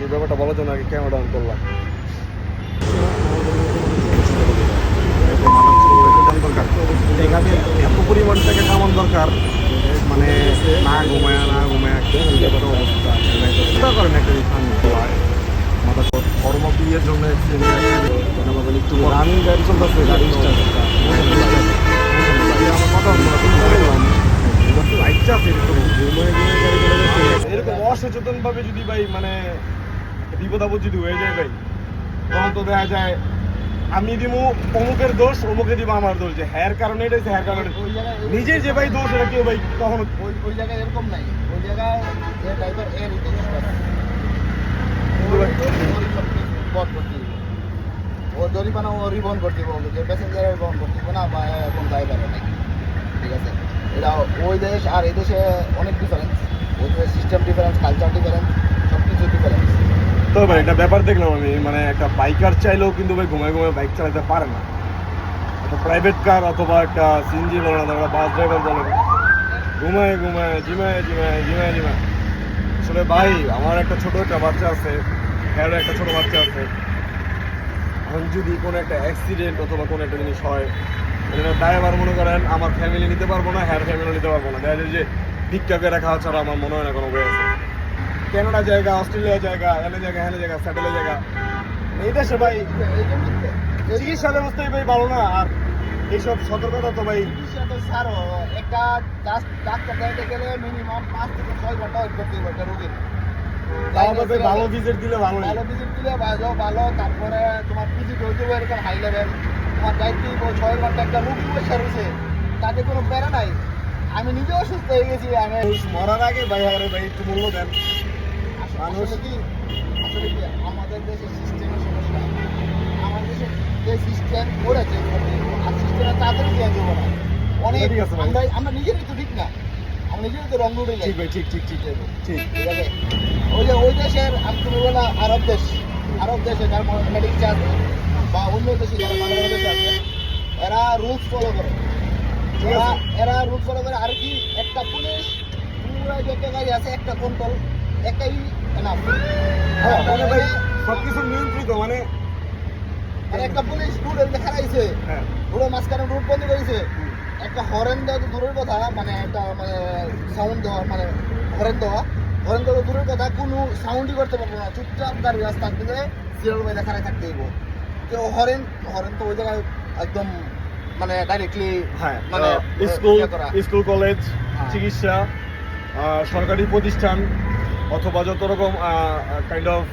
এই ব্যাপারটা বলার জন্য আগে ক্যামেরা অন করলাম। এখানে এত পরিমাণ টাকা কামান দরকার, মানে না ঘুমায় অবস্থা চিন্তা করেন একটা মাথা কর্ম বিয়ের জন্য একটু রানিং গাড়ি চলতেছে, গাড়ি আমার কথা এরকম অসচেতন ভাবে যদি ভাই মানে বিপদ আপদ যদি হয়ে যায় ভাই, তখন তো দেখা যায় আমি দিব অমুকের দোষ, অমুকে দিব আমার দোষ, যে হ্যার কারণে এটা হচ্ছে, হ্যার কারণে নিজের যে ভাই দোষ এটা কেউ ভাই কখনো ওই জায়গায় এরকম নাই। ওই জায়গায় যে ড্রাইভার এর বন্ধ করতে দিব, ও জরিমানা ও রিবহন করতে দিব, যে প্যাসেঞ্জার রিবহন করতে দিব না, বা এখন ড্রাইভারও নাই। ঠিক আছে, এটা ওই দেশ আর এই দেশে অনেক ডিফারেন্স। ওই দেশের সিস্টেম ডিফারেন্স, কালচার ডিফারেন্স, সব কিছু ডিফারেন্স। তো ভাই একটা ব্যাপার দেখলাম আমি, মানে একটা বাইকার চাইলেও কিন্তু ভাই ঘুমায় ঘুমায় বাইক চালাতে পারে না। একটা প্রাইভেট কার অথবা একটা সিএনজি বলেন অথবা বাস ড্রাইভার বলেন, ঘুমায় ঘুমায় জিমায় জিমায় জিমায় জিমায়। আসলে ভাই আমার একটা ছোট একটা বাচ্চা আছে, হ্যাঁ একটা ছোট বাচ্চা আছে। এখন যদি কোনো একটা অ্যাক্সিডেন্ট অথবা কোনো একটা জিনিস হয়, ড্রাইভার মনে করেন আমার ফ্যামিলি নিতে পারবো না, হ্যার ফ্যামিলি নিতে পারবো না। দেখা যায় যে ভিক্ষা করে খাওয়া ছাড়া আমার মনে হয় না কোনো বই আছে। কানাডা জায়গা, অস্ট্রেলিয়া জায়গা, এনে জায়গা, হেনে জায়গা, স্যাটেলে জায়গা, এই দেশে ভাই চিকিৎসা ব্যবস্থাই ভাই ভালো না। আর এইসব সতর্কতা তো ভাই স্যারও একটা ডাক্তার যাইতে গেলে মিনিমাম 5 থেকে 6 ঘন্টা ওয়েট করতে হবে একটা রোগীর। ভালো ভিজিট দিলে ভালো, ভালো ভিজিট দিলে ভালো। তারপরে তোমার ভিজিট হইতে হবে এরকম হাই লেভেল, তোমার যাইতে 6 ঘন্টা একটা রোগী বসে রয়েছে, তাতে কোনো প্যারা নাই। আমি নিজেও অসুস্থ হয়ে গেছি। আমি মরার আগে ভাই আরে ভাই একটু মূল্য দেন। আসলে কি আমাদের দেশের সিস্টেমের সমস্যা। আমাদের দেশে যে সিস্টেম করেছে আর সিস্টেমে তাড়াতাড়ি চেঞ্জ হবে না। অনেক আমরা নিজেরই তো ঠিক না, আমরা নিজেরই তো রং রুটে যাই। ঠিক ভাই, ঠিক ঠিক ঠিক ঠিক ঠিক আছে। ওই দেশের আমি তুমি বলো আরব দেশে যারা মেডিকেল চার্জ বা অন্য দেশে যারা ভালো ভালো দেশে আছে, এরা রুলস ফলো করে। এরা রুলস ফলো করে। আর কি একটা পুলিশ পুরো যত গাড়ি আছে একটা কন্ট্রোল একাই এনাফ। সবকিছু নিয়ন্ত্রিত, মানে একটা পুলিশ রুট দেখা রাখছে, পুরো মাঝখানে রুট বন্ধ করেছে। একটা হরেন দেওয়া তো দূরের কথা, মানে একটা মানে সাউন্ড দেওয়া, মানে হরেন দেওয়া দূরের কথা, কোনো সাউন্ডই করতে পারবো না। চুপচাপ গাড়ি রাস্তা থেকে সিরিয়াল বাই দেখা থাকতে দিব। তো হরেন তো ওই জায়গায় একদম মানে ডাইরেক্টলি মানে স্কুল কলেজ, চিকিৎসা, সরকারি প্রতিষ্ঠান অথবা যত রকম কাইন্ড অফ